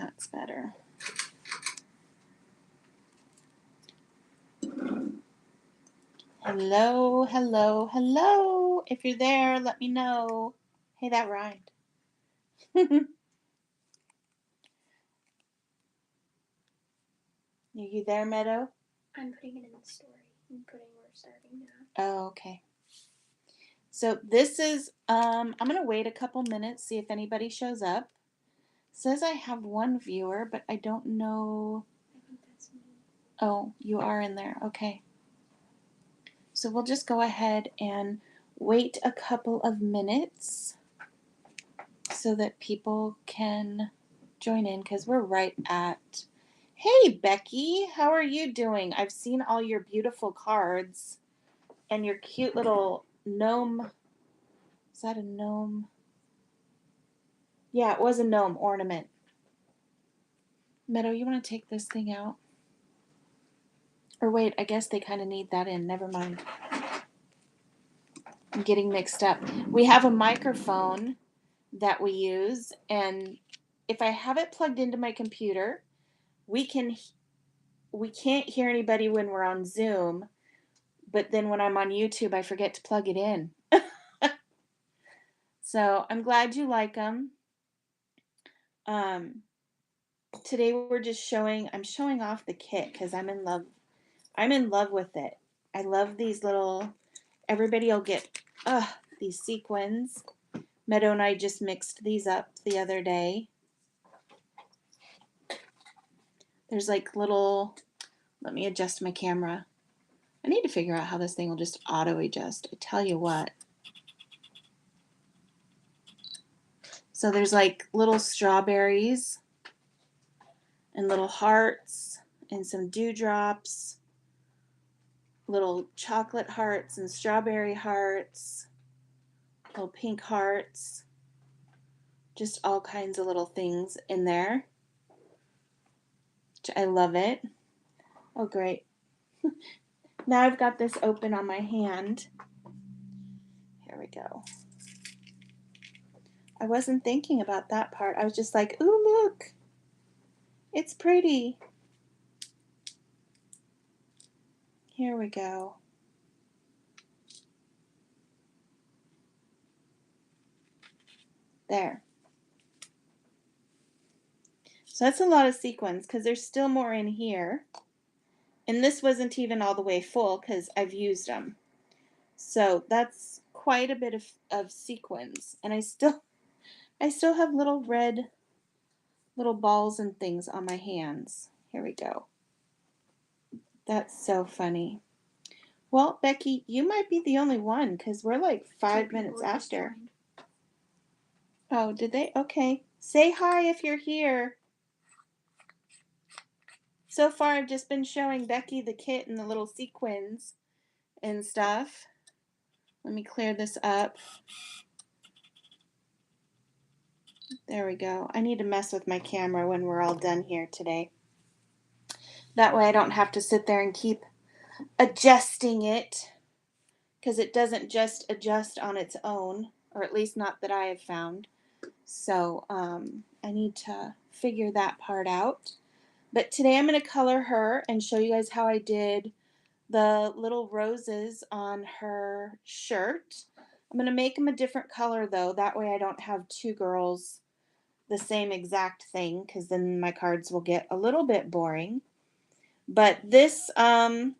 That's better. Hello, hello, hello. If you're there, let me know. Hey, that rhymed. Are you there, Meadow? I'm putting it in the story. We're starting now. Oh, okay. So this is, I'm going to wait a couple minutes, see if anybody shows up. It says I have one viewer, but I don't know. I think that's me. Oh, you are in there. Okay. So we'll just go ahead and wait a couple of minutes so that people can join in because we're right at. Hey, Becky, how are you doing? I've seen all your beautiful cards and your cute little gnome. Is that a gnome? Yeah, it was a gnome ornament. Meadow, you want to take this thing out? Or wait, I guess they kind of need that in. Never mind. I'm getting mixed up. We have a microphone that we use, and if I have it plugged into my computer, we can't hear anybody when we're on Zoom, but then when I'm on YouTube, I forget to plug it in. So I'm glad you like them. Today I'm showing off the kit because I'm in love with it. I love these little, everybody will get these sequins. Meadow and I just mixed these up the other day. There's like little, let me adjust my camera. I need to figure out how this thing will just auto adjust. I tell you what. So there's like little strawberries and little hearts and some dewdrops, little chocolate hearts and strawberry hearts, little pink hearts, just all kinds of little things in there. I love it. Oh, great. Now I've got this open on my hand. Here we go. I wasn't thinking about that part. I was just like, ooh, look. It's pretty. Here we go. There. So that's a lot of sequins because there's still more in here. And this wasn't even all the way full because I've used them. So that's quite a bit of sequins. And I still have little red little balls and things on my hands. Here we go. That's so funny. Well, Becky, you might be the only one because we're like 5 minutes after. Oh, did they? Okay. Say hi if you're here. So far, I've just been showing Becky the kit and the little sequins and stuff. Let me clear this up. There we go. I need to mess with my camera when we're all done here today. That way I don't have to sit there and keep adjusting it because it doesn't just adjust on its own, or at least not that I have found. So I need to figure that part out. But today I'm going to color her and show you guys how I did the little roses on her shirt. I'm going to make them a different color though. That way I don't have two girls the same exact thing because then my cards will get a little bit boring. But this, the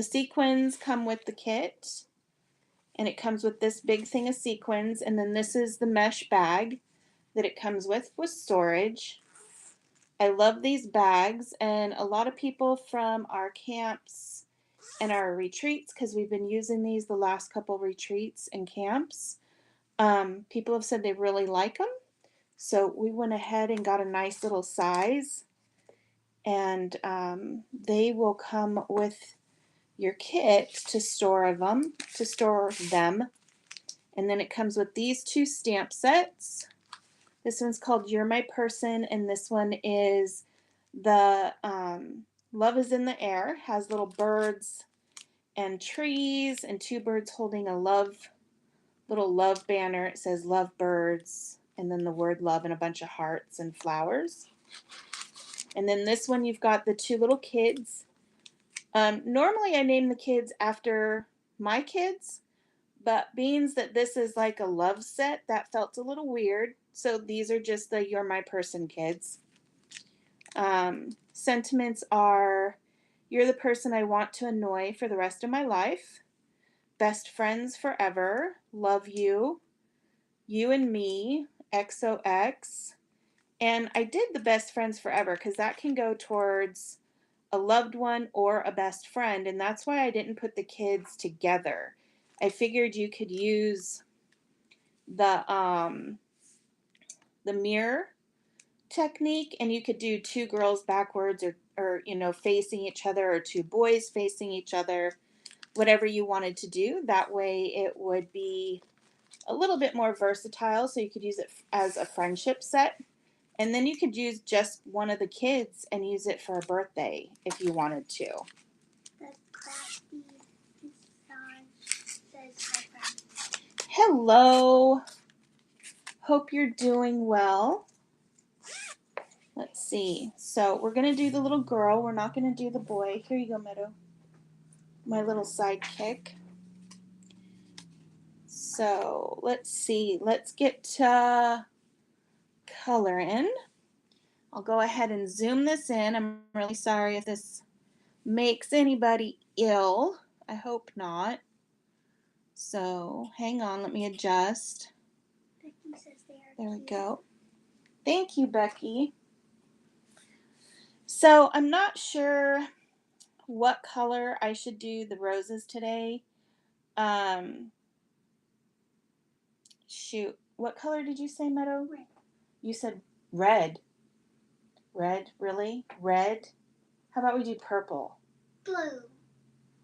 sequins come with the kit. And it comes with this big thing of sequins. And then this is the mesh bag that it comes with storage. I love these bags. And a lot of people from our camps and our retreats, because we've been using these the last couple retreats and camps, people have said they really like them. So we went ahead and got a nice little size. And they will come with your kit to store them. And then it comes with these two stamp sets. This one's called You're My Person, and this one is the Love is in the Air. Has little birds and trees and two birds holding a little love banner. It says love birds and then the word love and a bunch of hearts and flowers. And then this one, you've got the two little kids. Normally, I name the kids after my kids, but being that this is like a love set, that felt a little weird. So these are just the You're My Person kids. Sentiments are you're the person I want to annoy for the rest of my life, best friends forever, love you, you and me, XOX. And I did the best friends forever because that can go towards a loved one or a best friend. And that's why I didn't put the kids together. I figured you could use the mirror technique, and you could do two girls backwards or facing each other, or two boys facing each other, whatever you wanted to do. That way it would be a little bit more versatile, so you could use it as a friendship set, and then you could use just one of the kids and use it for a birthday if you wanted to. The crafty design says hi, friend. Hello, hope you're doing well. Let's see. So we're going to do the little girl. We're not going to do the boy. Here you go, Meadow. My little sidekick. So let's see. Let's get color in. I'll go ahead and zoom this in. I'm really sorry if this makes anybody ill. I hope not. So hang on. Let me adjust. Becky says they are There we cute. go. Thank you, Becky. So I'm not sure what color I should do the roses today. Shoot. What color did you say, Meadow? Red. You said red. Red? Really? Red? How about we do purple? Blue.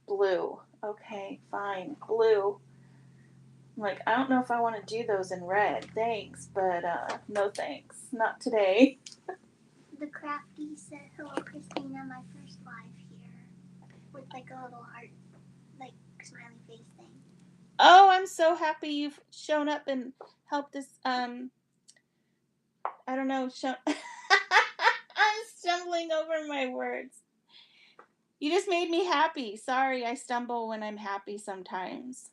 Blue. Okay, fine. Blue. I'm like, I don't know if I want to do those in red. Thanks, but no thanks. Not today. The crafty said, hello, Cristena, my first live here. With like a little heart, like smiley face thing. Oh, I'm so happy you've shown up and helped us. I don't know. I'm stumbling over my words. You just made me happy. Sorry, I stumble when I'm happy sometimes.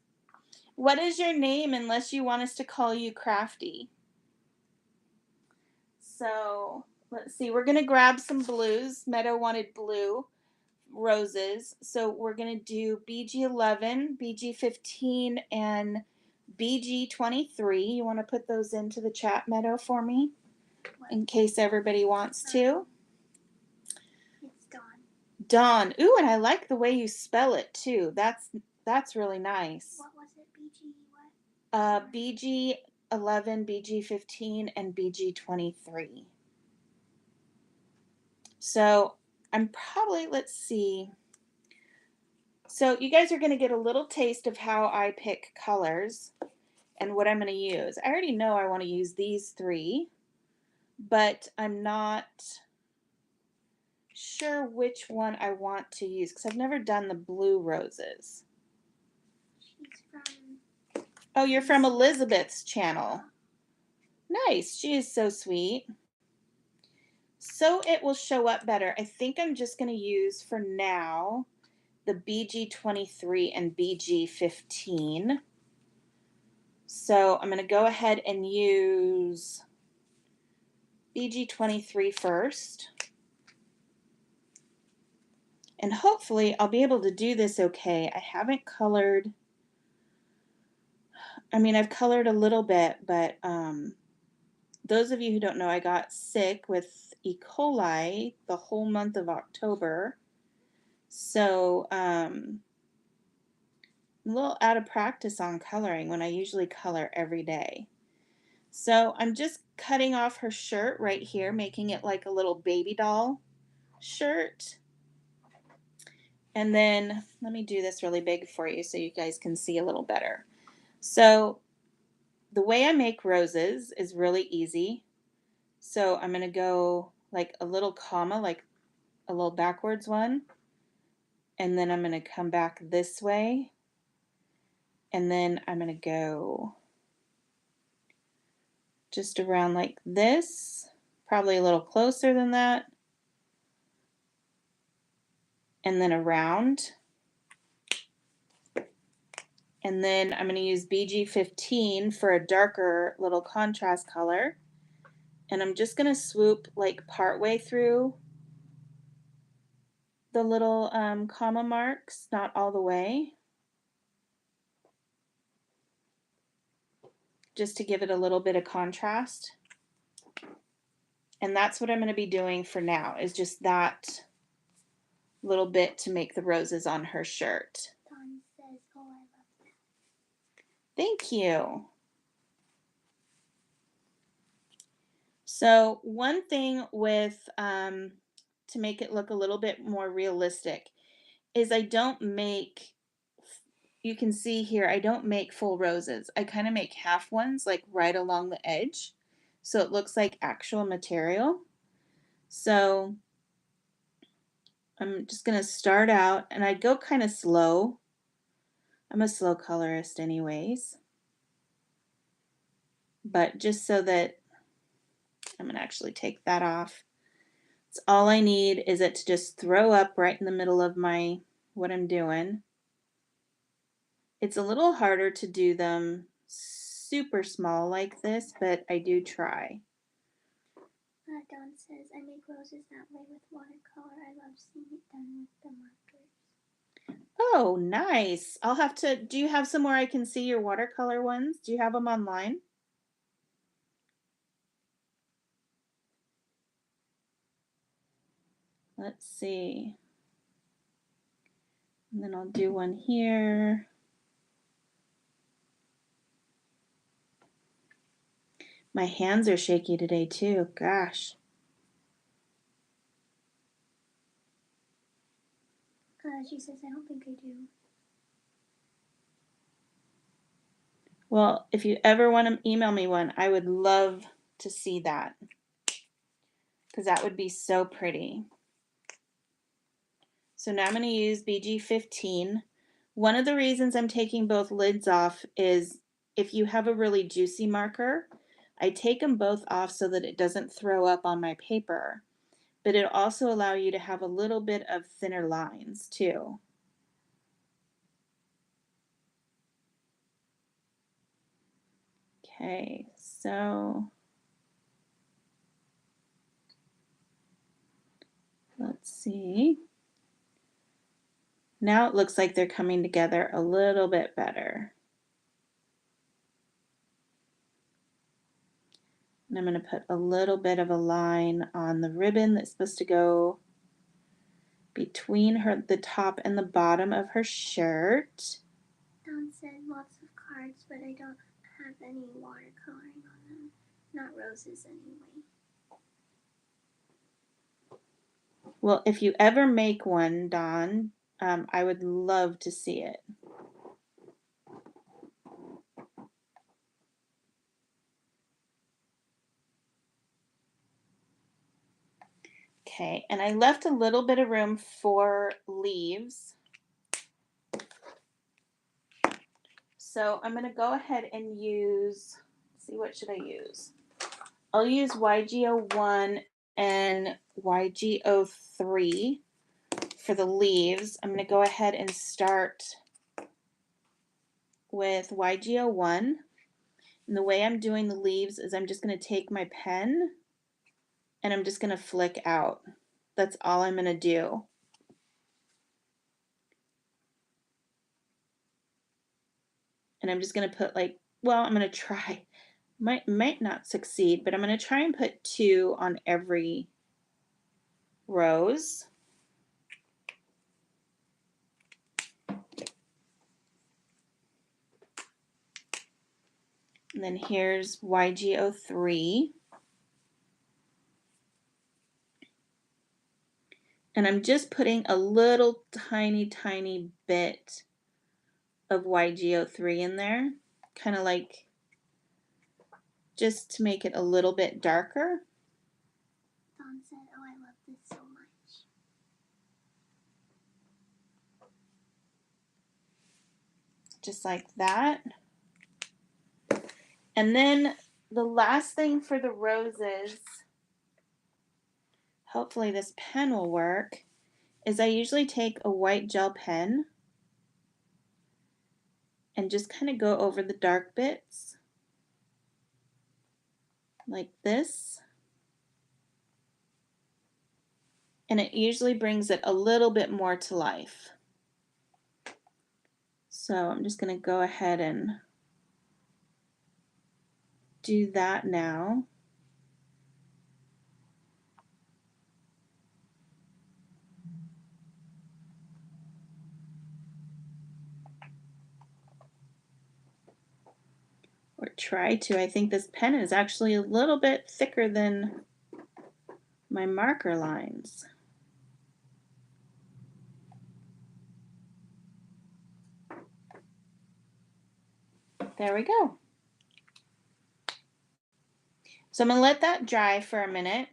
What is your name, unless you want us to call you Crafty? So, let's see. We're going to grab some blues. Meadow wanted blue roses. So, we're going to do BG11, BG15, and BG23. You want to put those into the chat, Meadow, for me? In case everybody wants to. It's Dawn. Dawn. Ooh, and I like the way you spell it too. That's really nice. What was it? BG what? BG11, BG15, and BG23. So I'm probably, let's see. So you guys are going to get a little taste of how I pick colors and what I'm going to use. I already know I want to use these three, but I'm not sure which one I want to use because I've never done the blue roses. She's from... Oh, you're from Elizabeth's channel. Nice. She is so sweet. So it will show up better. I think I'm just going to use for now the BG23 and BG15. So I'm going to go ahead and use BG23 first. And hopefully I'll be able to do this okay. I haven't colored. I mean, I've colored a little bit, but those of you who don't know, I got sick with E. coli the whole month of October. So I'm a little out of practice on coloring when I usually color every day. So I'm just cutting off her shirt right here, making it like a little baby doll shirt. And then let me do this really big for you so you guys can see a little better. So the way I make roses is really easy. So I'm going to go like a little comma, like a little backwards one. And then I'm going to come back this way. And then I'm going to go just around like this, probably a little closer than that, and then around. And then I'm going to use BG15 for a darker little contrast color. And I'm just going to swoop like partway through the little comma marks, not all the way, just to give it a little bit of contrast. And that's what I'm going to be doing for now, is just that little bit to make the roses on her shirt. Dawn says, oh, I love that. Thank you. So one thing with, to make it look a little bit more realistic, is I don't make, you can see here, I don't make full roses. I kind of make half ones, like right along the edge, so it looks like actual material. So I'm just going to start out, and I go kind of slow. I'm a slow colorist anyways. But just so that, I'm going to actually take that off. It's all I need is it to just throw up right in the middle of my, what I'm doing. It's a little harder to do them super small like this, but I do try. Dawn says, I make roses that way with watercolor. I love seeing it done with the markers. Oh, nice. I'll have to, do you have somewhere I can see your watercolor ones? Do you have them online? Let's see. And then I'll do one here. My hands are shaky today too, gosh. She says, I don't think I do. Well, if you ever want to email me one, I would love to see that, because that would be so pretty. So now I'm going to use BG15. One of the reasons I'm taking both lids off is if you have a really juicy marker, I take them both off so that it doesn't throw up on my paper. But it'll also allow you to have a little bit of thinner lines too. Okay, so let's see. Now it looks like they're coming together a little bit better. And I'm going to put a little bit of a line on the ribbon that's supposed to go between the top and the bottom of her shirt. Dawn said lots of cards, but I don't have any watercoloring on them. Not roses anyway. Well, if you ever make one, Dawn, I would love to see it. Okay, and I left a little bit of room for leaves. So I'm going to go ahead and use, let's see, what should I use? I'll use YG01 and YG03 for the leaves. I'm going to go ahead and start with YG01. And the way I'm doing the leaves is I'm just going to take my pen and I'm just going to flick out. That's all I'm going to do. And I'm just going to put like, well, I'm going to try. Might not succeed, but I'm going to try and put 2 on every rose. And then here's YG03. And I'm just putting a little tiny bit of YG03 in there, kind of like just to make it a little bit darker. Dawn said, oh, I love this so much. Just like that. And then the last thing for the roses hopefully this pen will work, is I usually take a white gel pen and just kind of go over the dark bits like this. And it usually brings it a little bit more to life. So I'm just going to go ahead and do that now. Or try to. I think this pen is actually a little bit thicker than my marker lines. There we go. So I'm going to let that dry for a minute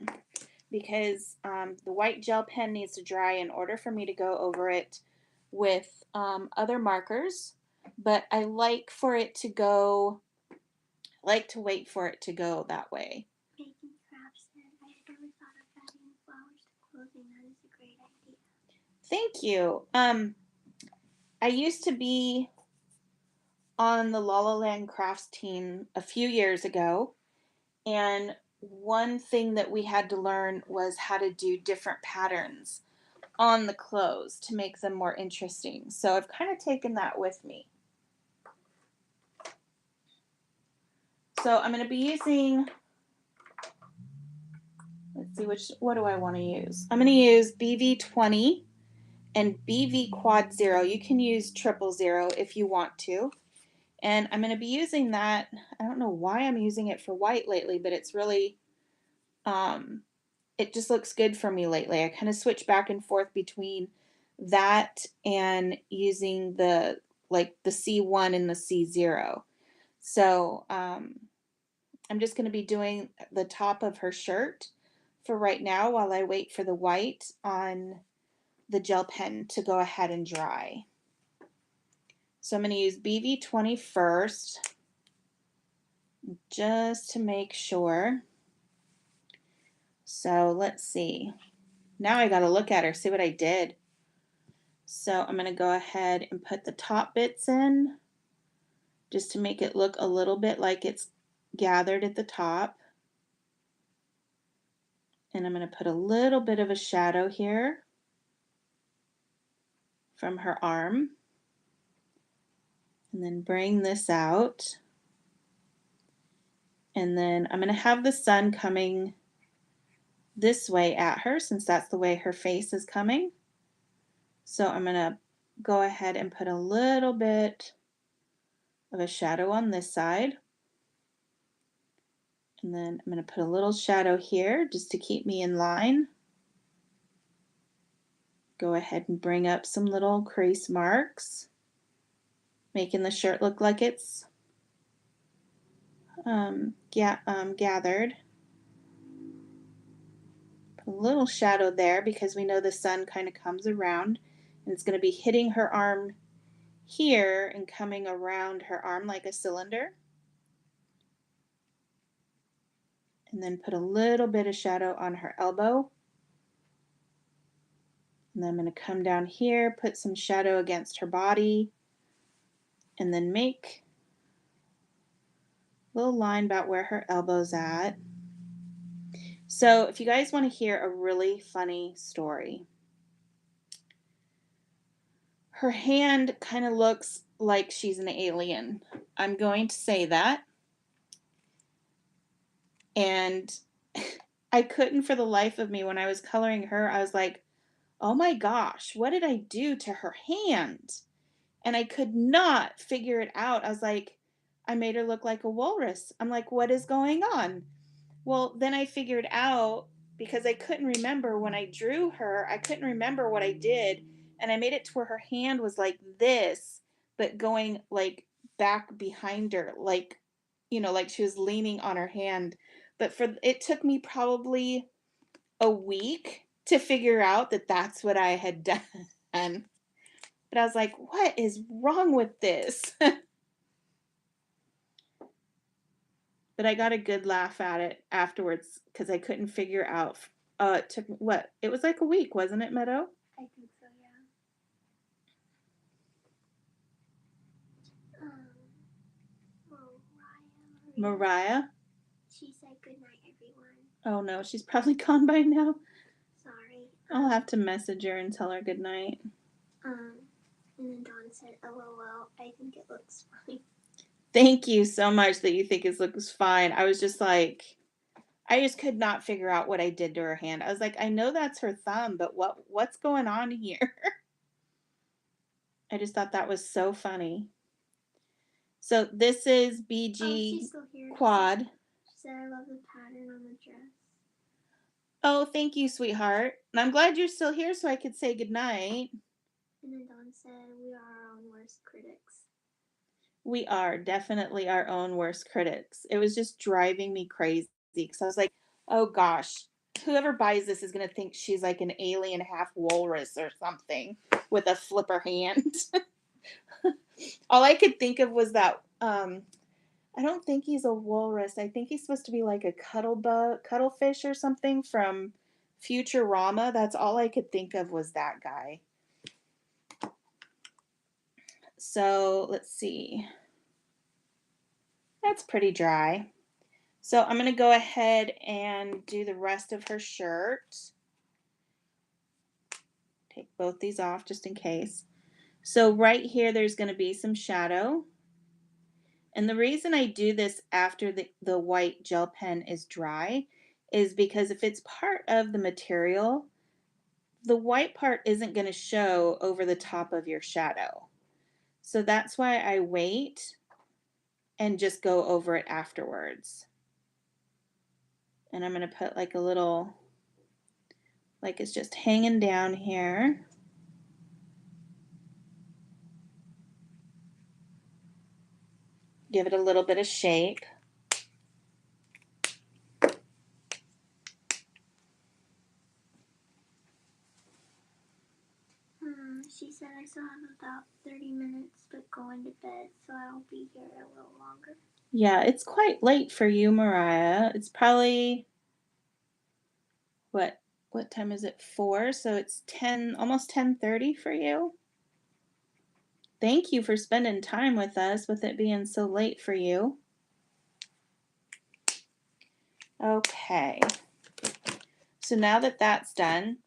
because the white gel pen needs to dry in order for me to go over it with other markers. But I like to wait for it to go that way. Making crafts said, I had never thought of adding flowers to clothing. That is a great idea. Thank you. I used to be on the La La Land Crafts team a few years ago, and one thing that we had to learn was how to do different patterns on the clothes to make them more interesting. So I've kind of taken that with me. So I'm going to be using, let's see, what do I want to use? I'm going to use BV20 and BV Quad Zero. You can use 000 if you want to. And I'm going to be using that. I don't know why I'm using it for white lately, but it's really, it just looks good for me lately. I kind of switch back and forth between that and using the C1 and the C0. So I'm just going to be doing the top of her shirt for right now while I wait for the white on the gel pen to go ahead and dry. So I'm going to use BV20 first, just to make sure. So let's see. Now I got to look at her, see what I did. So I'm going to go ahead and put the top bits in just to make it look a little bit like it's gathered at the top. And I'm going to put a little bit of a shadow here from her arm. And then bring this out. And then I'm going to have the sun coming this way at her since that's the way her face is coming. So I'm going to go ahead and put a little bit of a shadow on this side. And then I'm going to put a little shadow here just to keep me in line. Go ahead and bring up some little crease marks, making the shirt look like it's gathered. Put a little shadow there because we know the sun kind of comes around and it's going to be hitting her arm here and coming around her arm like a cylinder. And then put a little bit of shadow on her elbow. And then I'm going to come down here, put some shadow against her body, and then make a little line about where her elbow's at. So if you guys want to hear a really funny story, her hand kind of looks like she's an alien. I'm going to say that. And I couldn't for the life of me, when I was coloring her, I was like, oh my gosh, what did I do to her hand? And I could not figure it out. I was like, I made her look like a walrus. I'm like, what is going on? Well, then I figured out, because I couldn't remember when I drew her, I couldn't remember what I did. And I made it to where her hand was like this, but going like back behind her, like, like she was leaning on her hand. But it took me probably a week to figure out that that's what I had done. But I was like, what is wrong with this? But I got a good laugh at it afterwards because I couldn't figure out It took what? It was like a week, wasn't it, Meadow? I think so, yeah. Mariah. Mariah? She said good night, everyone. Oh no, she's probably gone by now. Sorry. I'll have to message her and tell her good night. And then Dawn said, LOL, I think it looks fine. Thank you so much that you think it looks fine. I was just like, I just could not figure out what I did to her hand. I was like, I know that's her thumb, but what's going on here? I just thought that was so funny. So this is BG she's still here. Quad. She said, I love the pattern on the dress. Oh, thank you, sweetheart. And I'm glad you're still here so I could say goodnight. And then Dawn said, we are our own worst critics. We are definitely our own worst critics. It was just driving me crazy because I was like, oh gosh, whoever buys this is going to think she's like an alien half walrus or something with a flipper hand. All I could think of was that I don't think he's a walrus. I think he's supposed to be like a cuttlefish or something from Futurama. That's all I could think of was that guy. So let's see. That's pretty dry. So I'm going to go ahead and do the rest of her shirt. Take both these off just in case. So right here, there's going to be some shadow. And the reason I do this after the white gel pen is dry is because if it's part of the material, the white part isn't going to show over the top of your shadow. So that's why I wait and just go over it afterwards. And I'm going to put like a little, like it's just hanging down here. Give it a little bit of shape. She said I still have about 30 minutes but going to bed, so I'll be here a little longer. Yeah, it's quite late for you, Mariah. It's probably, what time is it? 4, so it's 10, almost 10:30 for you. Thank you for spending time with us with it being so late for you. Okay. So now that that's done,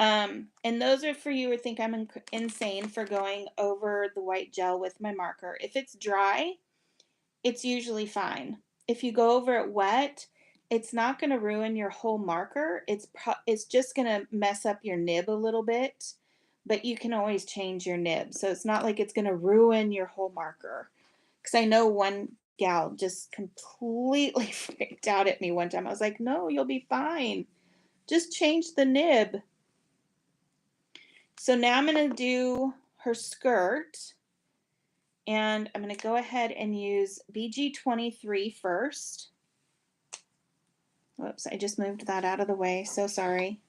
and those are for you who think I'm insane for going over the white gel with my marker. If it's dry, it's usually fine. If you go over it wet, it's not going to ruin your whole marker. It's just going to mess up your nib a little bit, but you can always change your nib. So it's not like it's going to ruin your whole marker. Because I know one gal just completely freaked out at me one time. I was like, no, you'll be fine. Just change the nib. So now I'm going to do her skirt. And I'm going to go ahead and use BG23 first. Whoops, I just moved that out of the way. So sorry.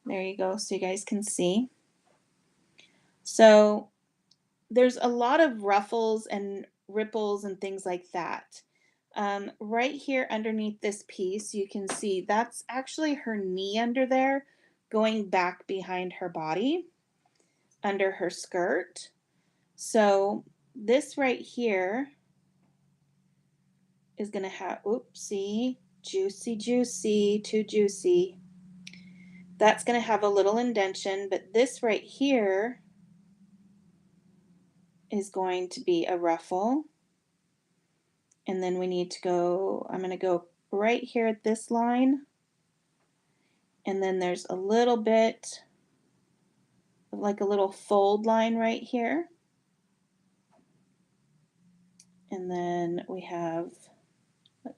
There you go, so you guys can see. So there's a lot of ruffles and ripples and things like that. Right here underneath this piece, you can see that's actually her knee under there going back behind her body under her skirt. So this right here is going to have, oopsie, juicy, too juicy. That's going to have a little indentation, but this right here is going to be a ruffle. And then we need to go, I'm going to go right here at this line. And then there's a little bit of like a little fold line right here. And then we have,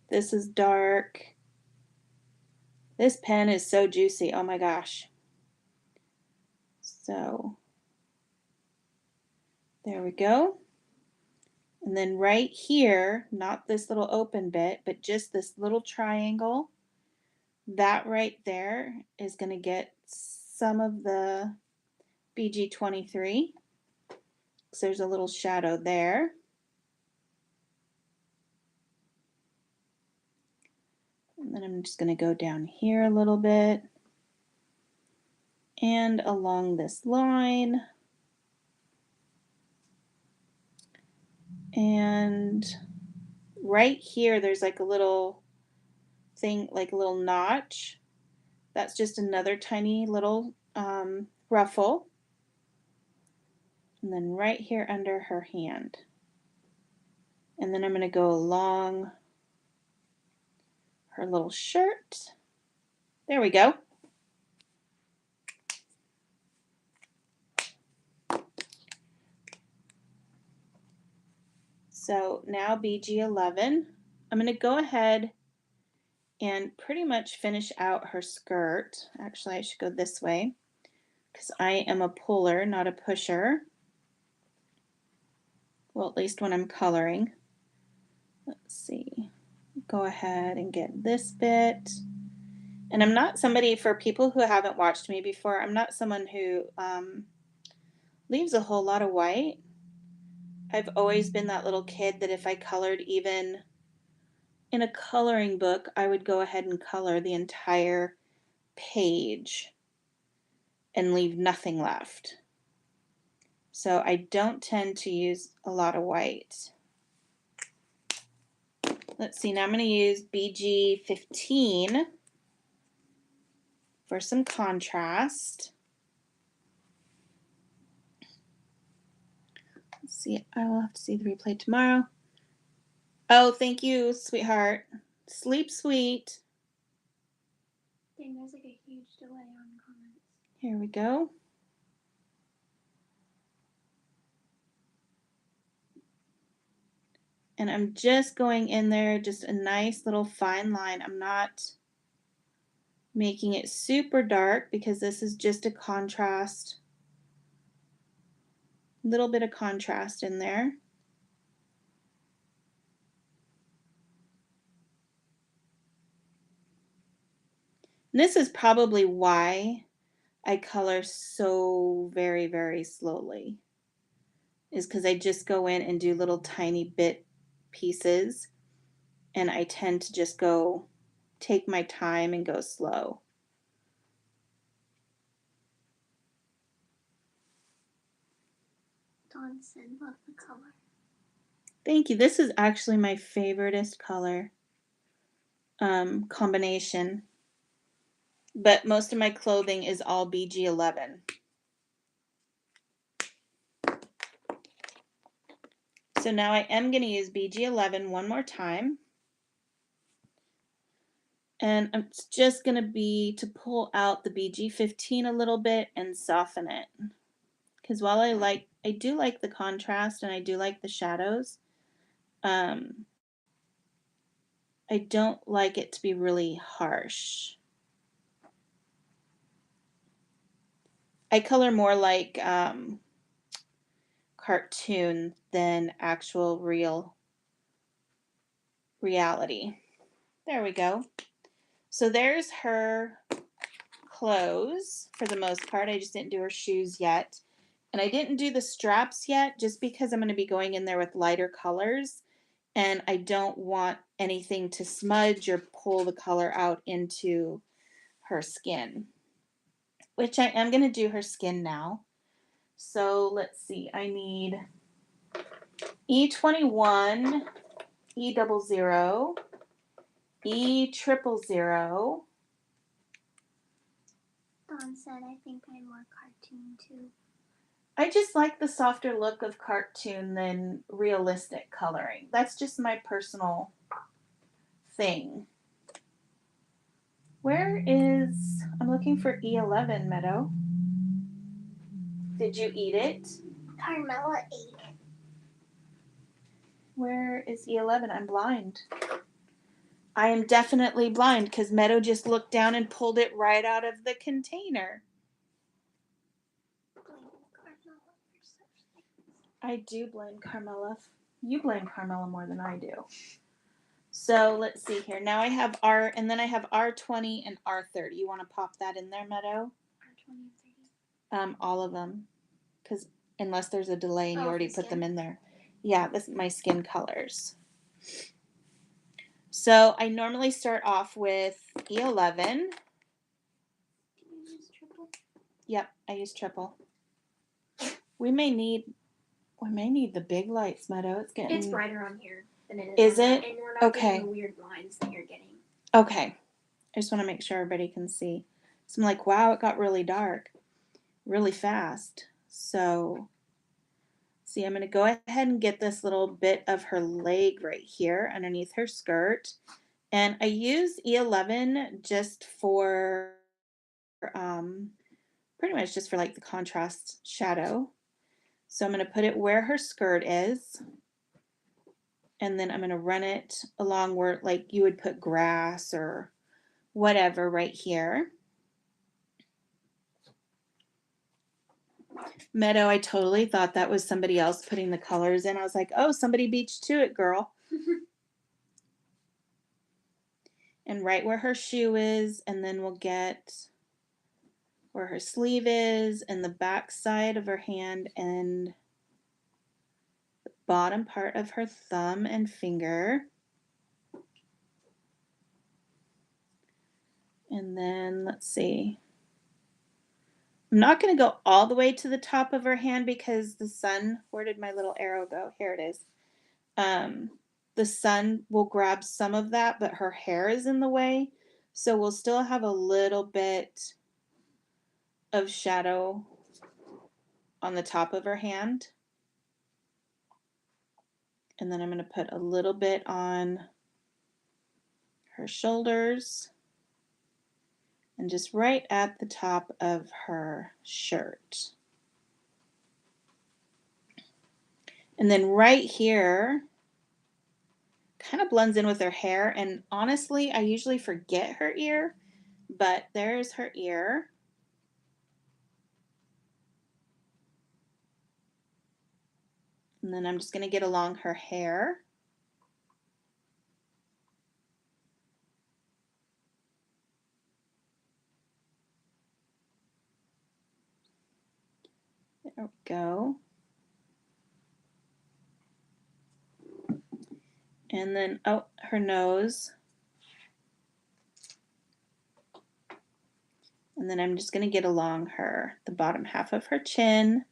this is dark. This pen is so juicy. Oh my gosh. So there we go. And then right here, not this little open bit, but just this little triangle, that right there is going to get some of the BG23. So there's a little shadow there. And then I'm just going to go down here a little bit and along this line. And right here, there's like a little thing, like a little notch. That's just another tiny little ruffle. And then right here under her hand. And then I'm going to go along her little shirt. There we go. So now BG11, I'm going to go ahead and pretty much finish out her skirt. Actually, I should go this way because I am a puller, not a pusher. Well, at least when I'm coloring. Let's see. Go ahead and get this bit. And I'm not somebody, for people who haven't watched me before, I'm not someone who leaves a whole lot of white. I've always been that little kid that if I colored even in a coloring book, I would go ahead and color the entire page and leave nothing left. So I don't tend to use a lot of white. Let's see, now I'm going to use BG15 for some contrast. Let's see, I will have to see the replay tomorrow. Oh, thank you, sweetheart. Sleep sweet. Dang, there's like a huge delay on comments. Here we go. And I'm just going in there, just a nice little fine line. I'm not making it super dark because this is just a contrast. Little bit of contrast in there. And this is probably why I color so very, very slowly, is because I just go in and do little tiny bit pieces, and I tend to just go take my time and go slow. Dawn said, love the color. Thank you. This is actually my favoriteest color combination, but most of my clothing is all BG11. So now I am going to use BG11 one more time. And it's just going to be to pull out the BG15 a little bit and soften it. Because while I do like the contrast and I do like the shadows, I don't like it to be really harsh. I color more like cartoon than actual reality. There we go. So there's her clothes for the most part. I just didn't do her shoes yet. And I didn't do the straps yet just because I'm going to be going in there with lighter colors. And I don't want anything to smudge or pull the color out into her skin, which I am going to do her skin now. So let's see. I need E21, E00, E000. Dawn said, I think I'm more cartoon too. I just like the softer look of cartoon than realistic coloring. That's just my personal thing. Where is, I'm looking for E11, Meadow. Did you eat it? Carmela ate it. Where is E11? I'm blind. I am definitely blind because Meadow just looked down and pulled it right out of the container. I do blame Carmela. You blame Carmela more than I do. So let's see here. Now I have R, and then I have R20 and R30. You want to pop that in there, Meadow? R20 and 30. All of them, because unless there's a delay and you already put skin. them in there. Yeah, this is my skin colors. So I normally start off with E11. Can you use triple? Yep, I use triple. We may need the big lights, Meadow. It's brighter on here than it Is on that, it? and we're not Okay. getting the weird lines that you're getting. Okay. I just want to make sure everybody can see. So I'm like, wow, it got really dark really fast. So see, I'm going to go ahead and get this little bit of her leg right here underneath her skirt. And I use E11 just for pretty much just for like the contrast shadow. So I'm going to put it where her skirt is. And then I'm going to run it along where like you would put grass or whatever right here. Meadow, I totally thought that was somebody else putting the colors in. I was like, oh, somebody beat you to it, girl. And right where her shoe is, and then we'll get where her sleeve is and the back side of her hand and the bottom part of her thumb and finger. And then let's see. I'm not going to go all the way to the top of her hand because the sun, where did my little arrow go? Here it is. The sun will grab some of that, but her hair is in the way. So we'll still have a little bit of shadow on the top of her hand. And then I'm going to put a little bit on her shoulders and just right at the top of her shirt. And then right here, kind of blends in with her hair. And honestly, I usually forget her ear, but there's her ear. And then I'm just going to get along her hair. There we go. And then, oh, her nose. And then I'm just going to get along the bottom half of her chin.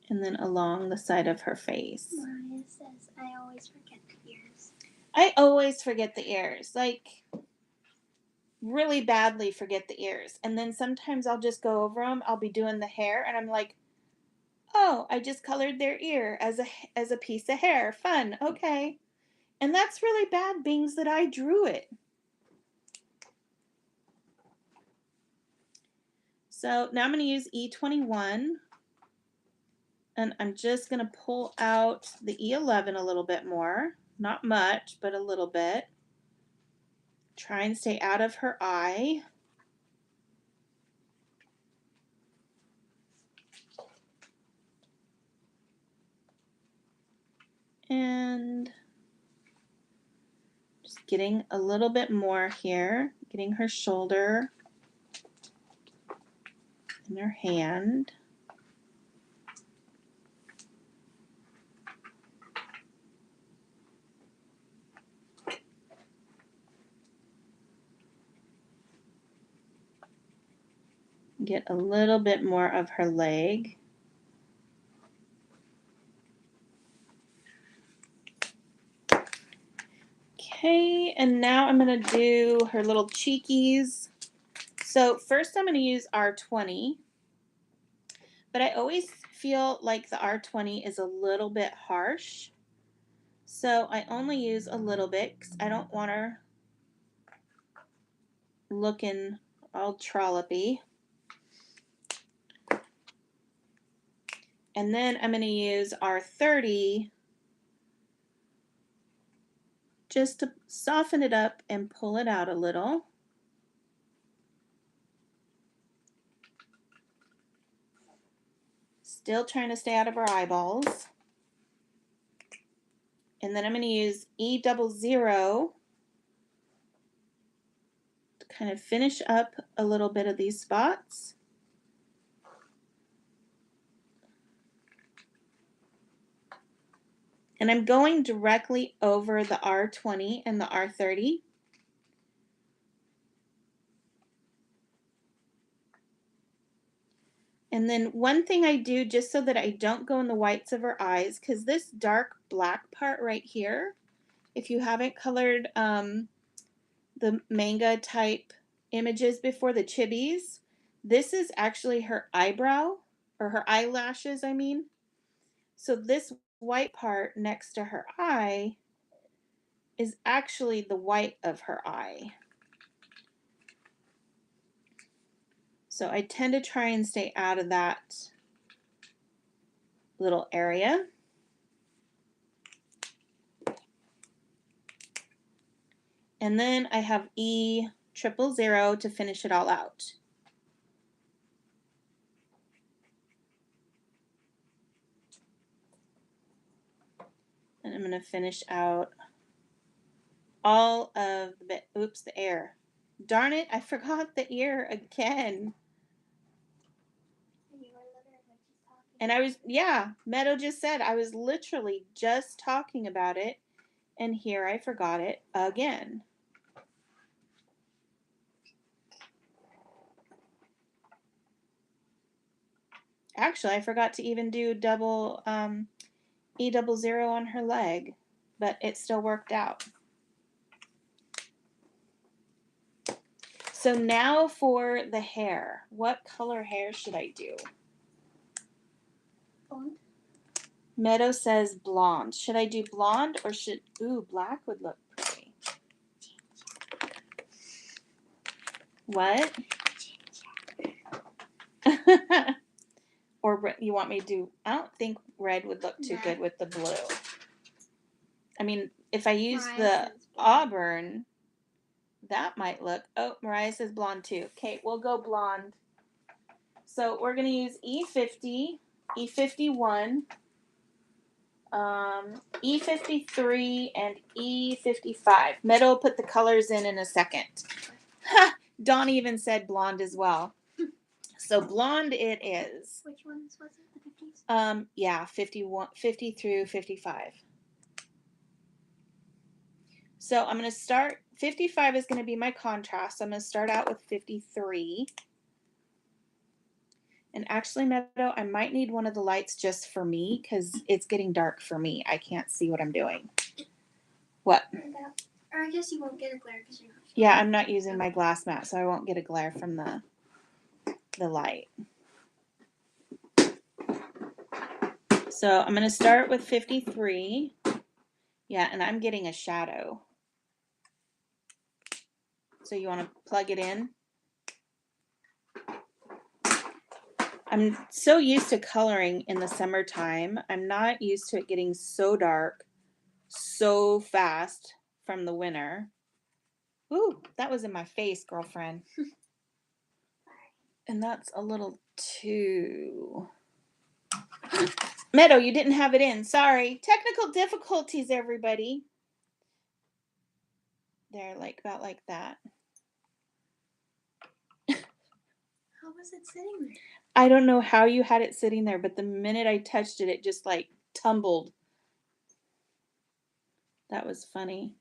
And then along the side of her face. Mariah says, I always forget the ears. I always forget the ears. Like, really badly forget the ears. And then sometimes I'll just go over them. I'll be doing the hair and I'm like, oh, I just colored their ear as a piece of hair. Fun. Okay. And that's really bad, beings that I drew it. So now I'm going to use E21. And I'm just going to pull out the E11 a little bit more. Not much, but a little bit. Try and stay out of her eye. And just getting a little bit more here. Getting her shoulder and her hand. Get a little bit more of her leg. Okay, and now I'm going to do her little cheekies. So first I'm going to use R20, but I always feel like the R20 is a little bit harsh. So I only use a little bit because I don't want her looking all trollopy. And then I'm going to use R30 just to soften it up and pull it out a little. Still trying to stay out of her eyeballs. And then I'm going to use E00 to kind of finish up a little bit of these spots. And I'm going directly over the R20 and the R30. And then one thing I do, just so that I don't go in the whites of her eyes, because this dark black part right here, if you haven't colored the manga type images before, the chibis, this is actually her eyebrow, or her eyelashes, I mean. So this white part next to her eye is actually the white of her eye. So I tend to try and stay out of that little area. And then I have E000 to finish it all out. And I'm going to finish out all of the bit. Oops, the ear. Darn it, I forgot the ear again. And I was, yeah, Meadow just said, I was literally just talking about it, and here I forgot it again. Actually, I forgot to even do double E00 on her leg, but it still worked out. So now for the hair. What color hair should I do? Blonde. Meadow says blonde. Should I do blonde or should, ooh, black would look pretty. What? Or you want me to do, I don't think red would look too good with the blue. I mean, if I use the auburn, that might look, oh, Mariah says blonde too. Okay, we'll go blonde. So we're going to use E50, E51, E53, and E55. Meadow will put the colors in a second. Ha! Dawn even said blonde as well. So blonde it is. Which ones was it? The 50s? Yeah, 50 through 55. So I'm going to start, 55 is going to be my contrast. So I'm going to start out with 53. And actually, Meadow, I might need one of the lights just for me because it's getting dark for me. I can't see what I'm doing. What? Or I guess you won't get a glare because you're not. Yeah, I'm not using my glass mat, so I won't get a glare from the light. So I'm going to start with 53. Yeah, and I'm getting a shadow. So you want to plug it in? I'm so used to coloring in the summertime. I'm not used to it getting so dark so fast from the winter. Ooh, that was in my face, girlfriend. And that's a little too... Meadow, you didn't have it in. Sorry. Technical difficulties, everybody. There, like about like that. How was it sitting there? I don't know how you had it sitting there, but the minute I touched it, it just like tumbled. That was funny.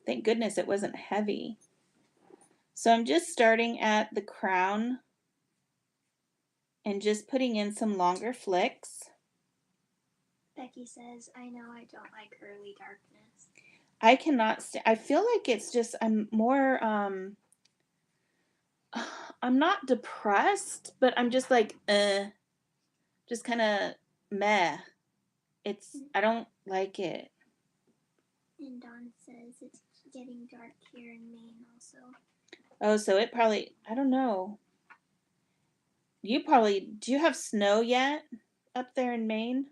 Thank goodness it wasn't heavy. So I'm just starting at the crown and just putting in some longer flicks. Becky says, I know I don't like early darkness. I cannot I feel like it's just, I'm more, I'm not depressed, but I'm just like, just kind of meh. I don't like it. And Dawn says it's getting dark here in Maine also. Oh, so it probably, I don't know. Do you have snow yet up there in Maine?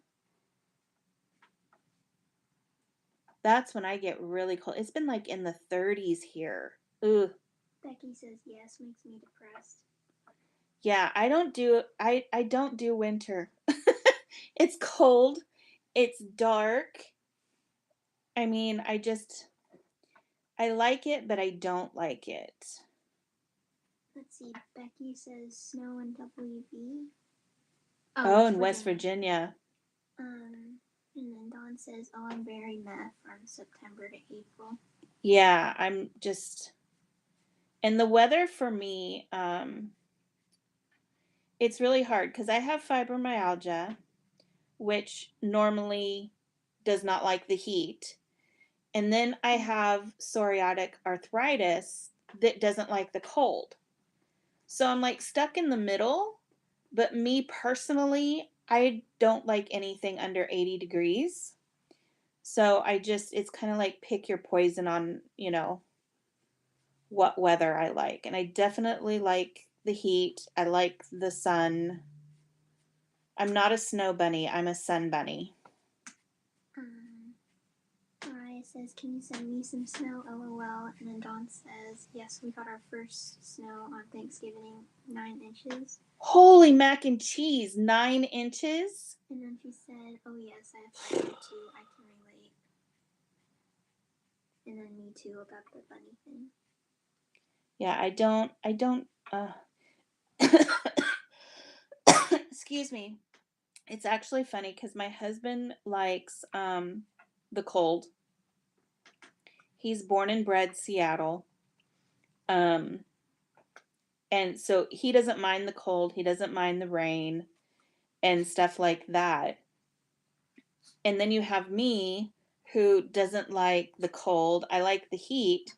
That's when I get really cold. It's been like in the 30s here. Ooh. Becky says yes, makes me depressed. Yeah, I don't do winter. It's cold. It's dark. I mean, I like it, but I don't like it. Let's see. Becky says snow in WV. Oh, in West Virginia. And then Dawn says, "Oh, I'm very meh from September to April." Yeah, I'm just, and the weather for me, it's really hard because I have fibromyalgia, which normally does not like the heat. And then I have psoriatic arthritis that doesn't like the cold. So I'm like stuck in the middle. But me personally, I don't like anything under 80 degrees. So it's kind of like pick your poison on, what weather I like. And I definitely like the heat. I like the sun. I'm not a snow bunny, I'm a sun bunny. Mariah says, "Can you send me some snow? LOL." And then Dawn says, "Yes, we got our first snow on Thanksgiving, 9 inches." Holy mac and cheese, 9 inches? And then she said, "Oh yes, I have fiber too. I can relate." And then me too about the bunny thing. Yeah, I don't, excuse me. It's actually funny because my husband likes the cold. He's born and bred Seattle. Um, and so he doesn't mind the cold, he doesn't mind the rain and stuff like that. And then you have me who doesn't like the cold. I like the heat.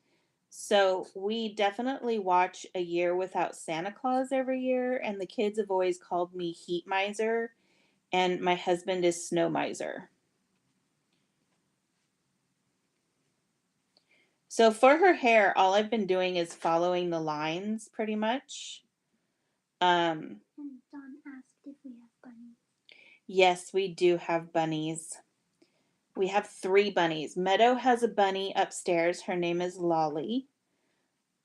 So we definitely watch A Year Without Santa Claus every year, and the kids have always called me Heat Miser, and my husband is Snow Miser. So for her hair, all I've been doing is following the lines pretty much. And Dawn asked if we have bunnies. Yes, we do have bunnies. We have 3 bunnies. Meadow has a bunny upstairs. Her name is Lolly.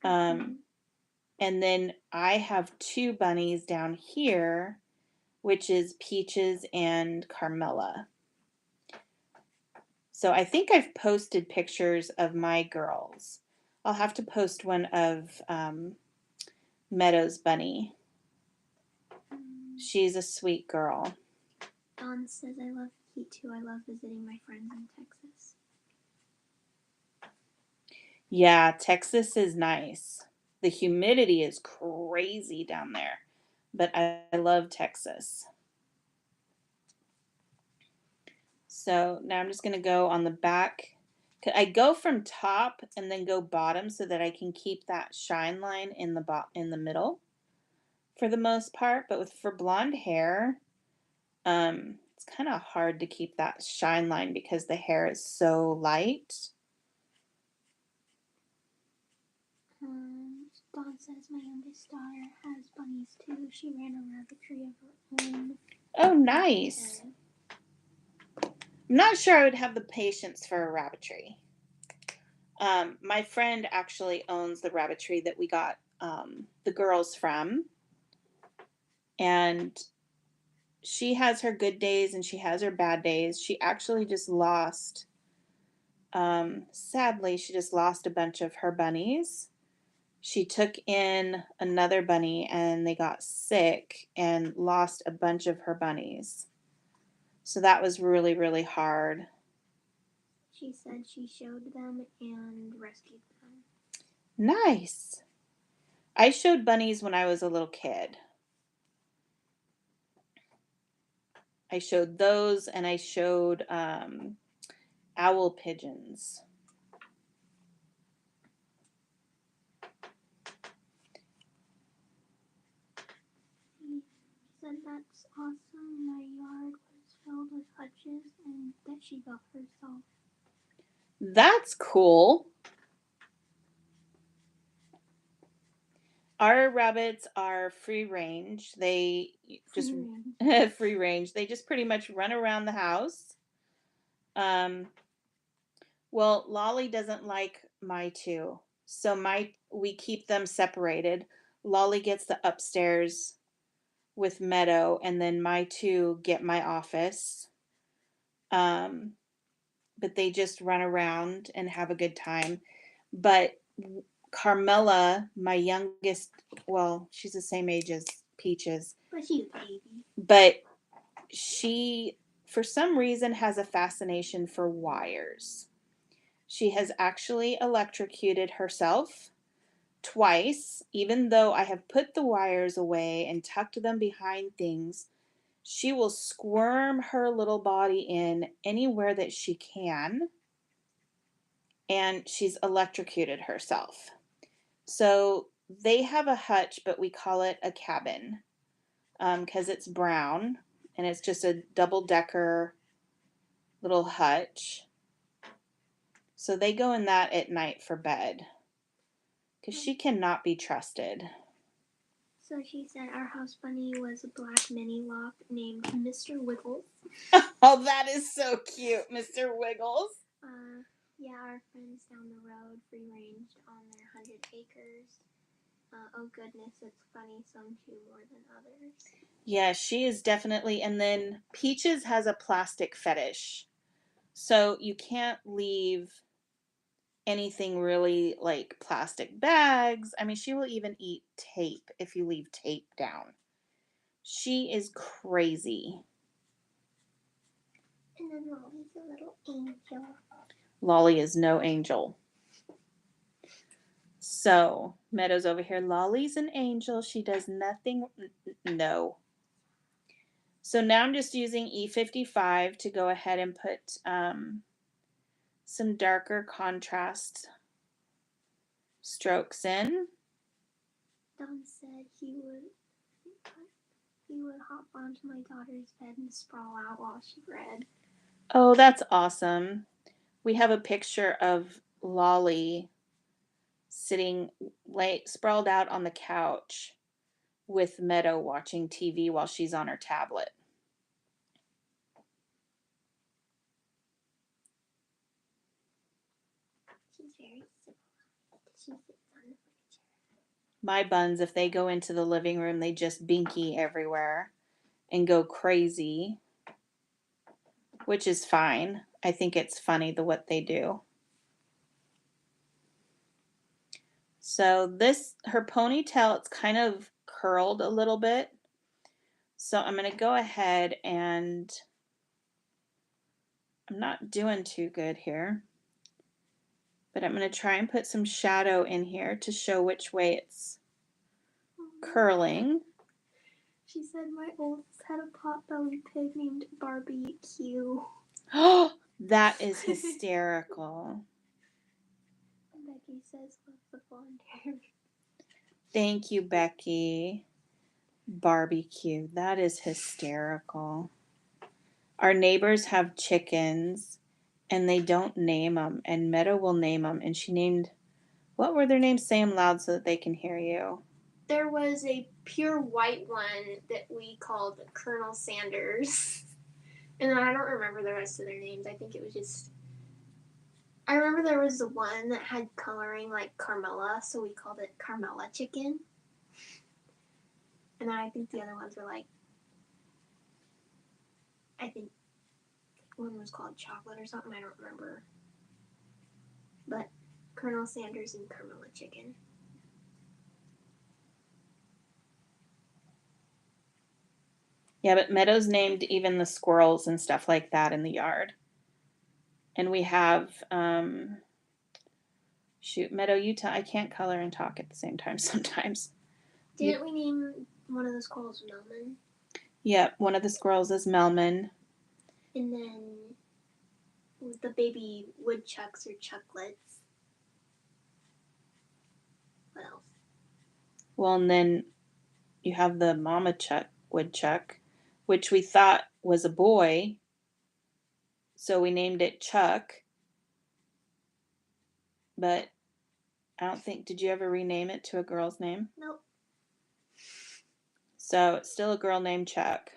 And then I have 2 bunnies down here, which is Peaches and Carmela. So I think I've posted pictures of my girls. I'll have to post one of Meadow's bunny. She's a sweet girl. Dawn says, "I love heat too. I love visiting my friends in Texas." Yeah, Texas is nice. The humidity is crazy down there, but I love Texas. So now I'm just going to go on the back. I go from top and then go bottom so that I can keep that shine line in the middle for the most part. But for blonde hair, it's kind of hard to keep that shine line because the hair is so light. Dawn says, "My youngest daughter has bunnies too. She ran a rabbitry of her own." Oh, nice. I'm not sure I would have the patience for a rabbitry. My friend actually owns the rabbitry that we got the girls from. And she has her good days and she has her bad days. She actually just lost, sadly, she just lost a bunch of her bunnies. She took in another bunny and they got sick and lost a bunch of her bunnies. So that was really, really hard. She said she showed them and rescued them. Nice. I showed bunnies when I was a little kid. I showed those and I showed owl pigeons. She said, "That's awesome. My yard was filled with hutches and that she built herself." That's cool. Our rabbits are free range. They just free range. They just pretty much run around the house. Well, Lolly doesn't like my 2. So we keep them separated. Lolly gets the upstairs with Meadow and then my 2 get my office. But they just run around and have a good time. But Carmela, my youngest, well, she's the same age as Peaches. But she's a baby. But she for some reason, has a fascination for wires. She has actually electrocuted herself twice, even though I have put the wires away and tucked them behind things. She will squirm her little body in anywhere that she can, and she's electrocuted herself. So they have a hutch, but we call it a cabin because it's brown and it's just a double-decker little hutch. So they go in that at night for bed because she cannot be trusted. So she said our house bunny was a black mini lock named Mr. Wiggles. Oh, that is so cute, Mr. Wiggles. Yeah, our friends down the road free ranged on their 100 acres. Oh goodness, it's funny, some chew more than others. Yeah, she is definitely. And then Peaches has a plastic fetish. So you can't leave anything really like plastic bags. I mean, she will even eat tape if you leave tape down. She is crazy. And then Lolly's a little angel. Lolly is no angel. So, Meadow's over here. Lolly's an angel. She does nothing. No. So now I'm just using E55 to go ahead and put some darker contrast strokes in. Don said he would hop onto my daughter's bed and sprawl out while she read. Oh, that's awesome. We have a picture of Lolly sitting sprawled out on the couch with Meadow watching TV while she's on her tablet. She's very civilized. She sits on the furniture. My buns, if they go into the living room, they just binky everywhere and go crazy, which is fine. I think it's funny what they do. So her ponytail, it's kind of curled a little bit. So I'm going to go ahead and I'm not doing too good here, but I'm going to try and put some shadow in here to show which way it's curling. She said my oldest had a pot-bellied pig named Barbecue. Oh, that is hysterical. Becky says love the blonde hair. Thank you, Becky. Barbecue. That is hysterical. Our neighbors have chickens and they don't name them, and Meadow will name them. And she named, what were their names? Say them loud so that they can hear you. There was a pure white one that we called Colonel Sanders. And then I don't remember the rest of their names. I think it was just... I remember there was the one that had coloring like Carmela, so we called it Carmela Chicken. And then I think the other ones were like... I think one was called Chocolate or something. I don't remember. But Colonel Sanders and Carmela Chicken. Yeah, but Meadow's named even the squirrels and stuff like that in the yard. And we have, Meadow, I can't color and talk at the same time sometimes. Didn't we name one of the squirrels Melman? Yep, one of the squirrels is Melman. And then the baby woodchucks are Chucklets. What else? Well, and then you have the mama woodchuck, which we thought was a boy, so we named it Chuck. But I don't think, did you ever rename it to a girl's name? Nope. So it's still a girl named Chuck.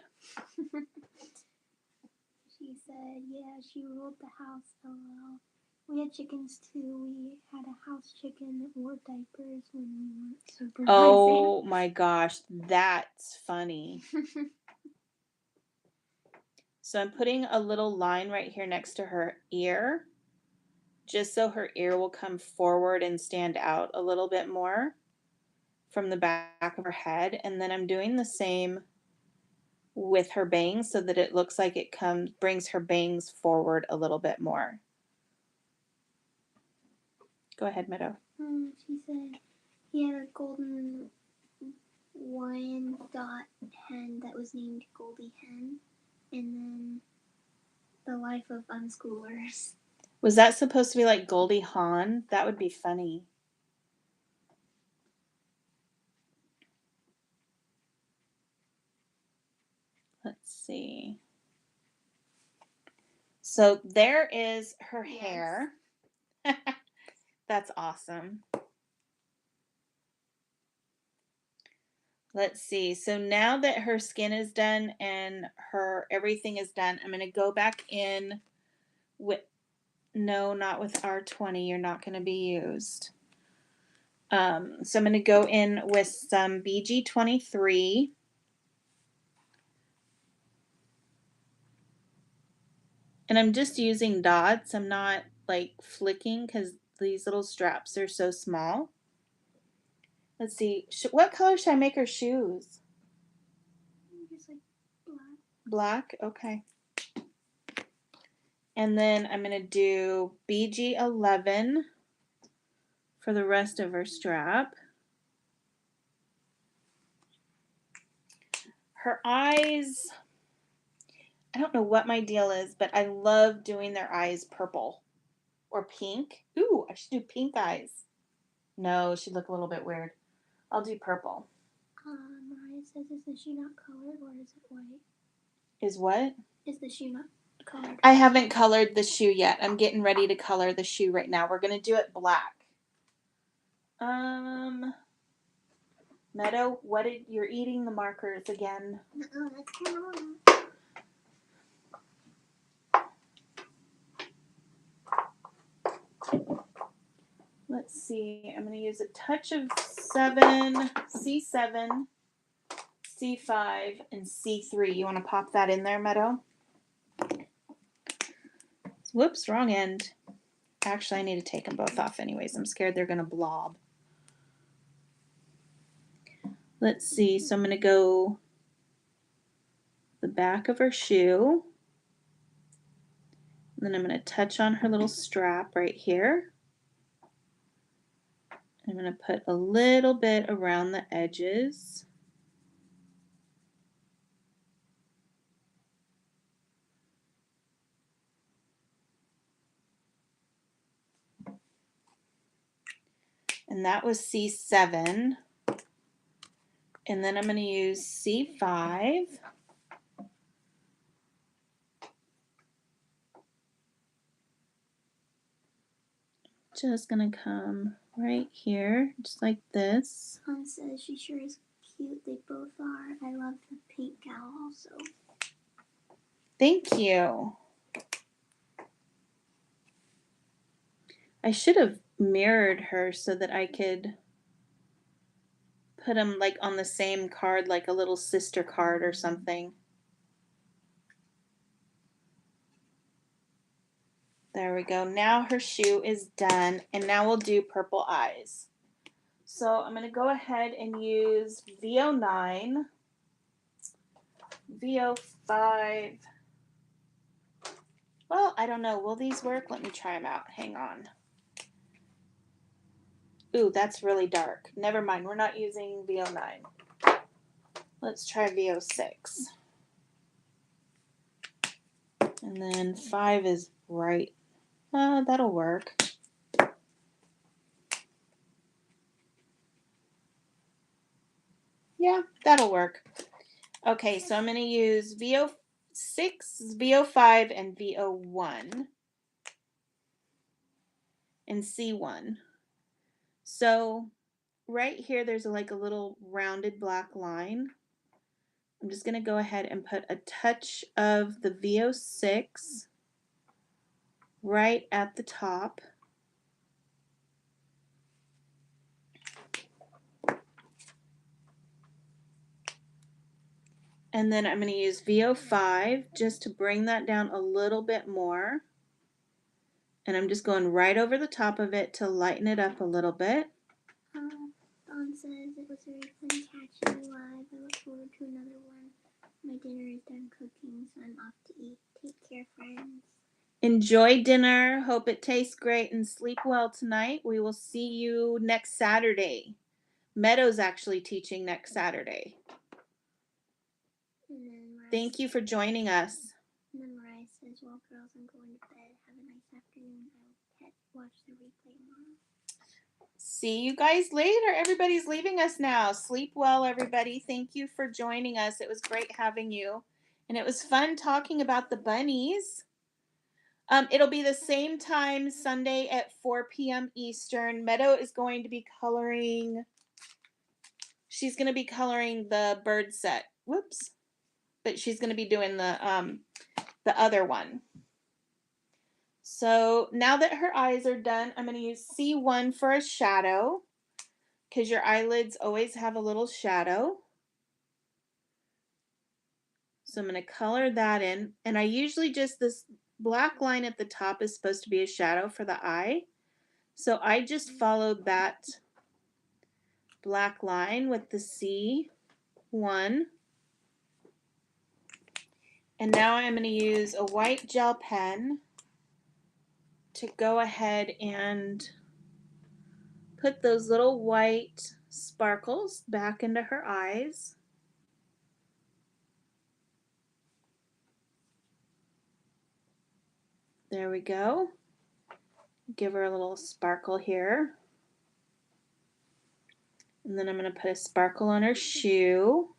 She said, yeah, she ruled the house, LOL. We had chickens too. We had a house chicken that wore diapers when we weren't supervising. Oh my gosh, that's funny. So I'm putting a little line right here next to her ear, just so her ear will come forward and stand out a little bit more from the back of her head. And then I'm doing the same with her bangs so that it looks like it brings her bangs forward a little bit more. Go ahead, Meadow. She said he had a golden Wyandotte hen that was named Goldie Hen, and then the life of unschoolers. Was that supposed to be like Goldie Hawn? That would be funny. Let's see. So there is her hair. That's awesome. Let's see. So now that her skin is done and her everything is done, I'm going to go back in with, no, not with R20. You're not going to be used. So I'm going to go in with some BG23. And I'm just using dots. I'm not like flicking because these little straps are so small. Let's see. What color should I make her shoes? Just like Black? Okay. And then I'm going to do BG11 for the rest of her strap. Her eyes, I don't know what my deal is, but I love doing their eyes purple or pink. Ooh, I should do pink eyes. No, she'd look a little bit weird. I'll do purple. Mariah says, is the shoe not colored or is it white? Is what? Is the shoe not colored? I haven't colored the shoe yet. I'm getting ready to color the shoe right now. We're going to do it black. Meadow, you're eating the markers again. Let's see. I'm going to use a touch of C7, C5, and C3. You want to pop that in there, Meadow? Whoops, wrong end. Actually, I need to take them both off anyways. I'm scared they're going to blob. Let's see. So I'm going to go the back of her shoe. And then I'm going to touch on her little strap right here. I'm going to put a little bit around the edges. And that was C7. And then I'm going to use C5. Just going to come right here, just like this. Mom says she sure is cute. They both are. I love the pink gal also. Thank you. I should have mirrored her so that I could put them like on the same card, like a little sister card or something. There we go. Now her shoe is done, and now we'll do purple eyes. So I'm going to go ahead and use VO9, VO5. Well, I don't know. Will these work? Let me try them out. Hang on. Ooh, that's really dark. Never mind. We're not using VO9. Let's try VO6. And then 5 is right. That'll work. Yeah, that'll work. Okay, so I'm going to use VO6, VO5, and VO1 and C1. So right here, there's like a little rounded black line. I'm just going to go ahead and put a touch of the VO6 right at the top. And then I'm going to use VO5 just to bring that down a little bit more. And I'm just going right over the top of it to lighten it up a little bit. Dawn says it was very fun catching you live. I look forward to another one. My dinner is done cooking, so I'm off to eat. Take care, friends. Enjoy dinner. Hope it tastes great and sleep well tonight. We will see you next Saturday. Meadow's actually teaching next Saturday. Thank you for joining us. And then Mariah says, well, girls, I'm going to bed. Have a nice afternoon. I'll watch the replay tomorrow. See you guys later. Everybody's leaving us now. Sleep well, everybody. Thank you for joining us. It was great having you. And it was fun talking about the bunnies. It'll be the same time Sunday at 4 p.m. Eastern. Meadow is going to be coloring. She's going to be coloring the bird set. Whoops. But she's going to be doing the other one. So now that her eyes are done, I'm going to use C1 for a shadow because your eyelids always have a little shadow. So I'm going to color that in. And I usually just, this black line at the top is supposed to be a shadow for the eye. So I just followed that black line with the C1. And now I'm going to use a white gel pen to go ahead and put those little white sparkles back into her eyes. There we go. Give her a little sparkle here. And then I'm going to put a sparkle on her shoe.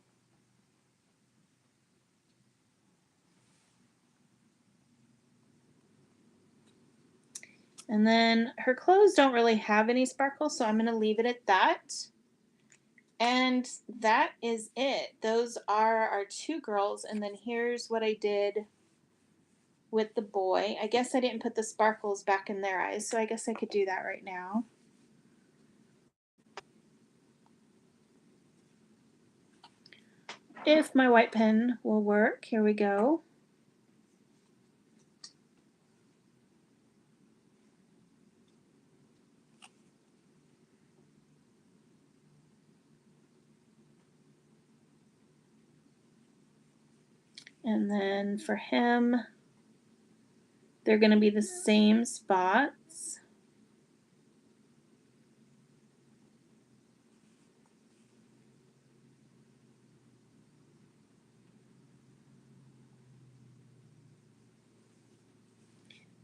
And then her clothes don't really have any sparkle, so I'm going to leave it at that. And that is it. Those are our two girls. And then here's what I did with the boy. I guess I didn't put the sparkles back in their eyes, so I guess I could do that right now. If my white pen will work, here we go. And then for him, they're going to be the same spots.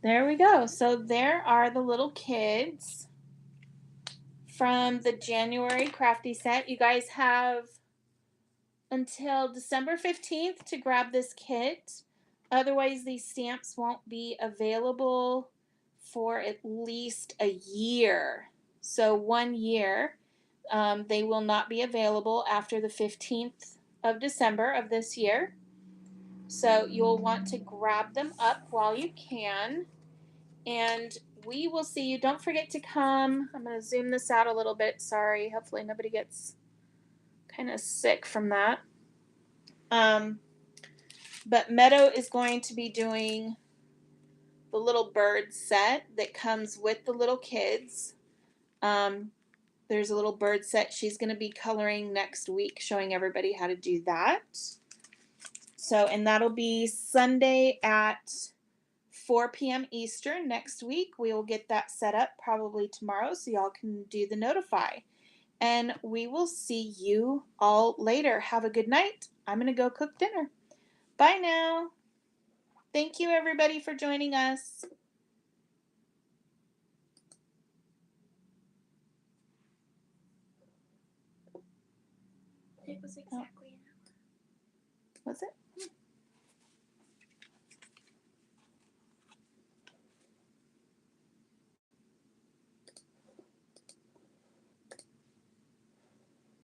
There we go. So there are the little kids from the January Crafty set. You guys have until December 15th to grab this kit. Otherwise, these stamps won't be available for at least a year. So 1 year. They will not be available after the 15th of December of this year. So you'll want to grab them up while you can. And we will see you. Don't forget to come. I'm going to zoom this out a little bit. Sorry. Hopefully nobody gets kind of sick from that. But Meadow is going to be doing the little bird set that comes with the little kids. There's a little bird set she's going to be coloring next week, showing everybody how to do that. So, and that'll be Sunday at 4 p.m. Eastern next week. We will get that set up probably tomorrow so y'all can do the notify. And we will see you all later. Have a good night. I'm going to go cook dinner. Bye now. Thank you, everybody, for joining us. It was exactly an hour. Was it?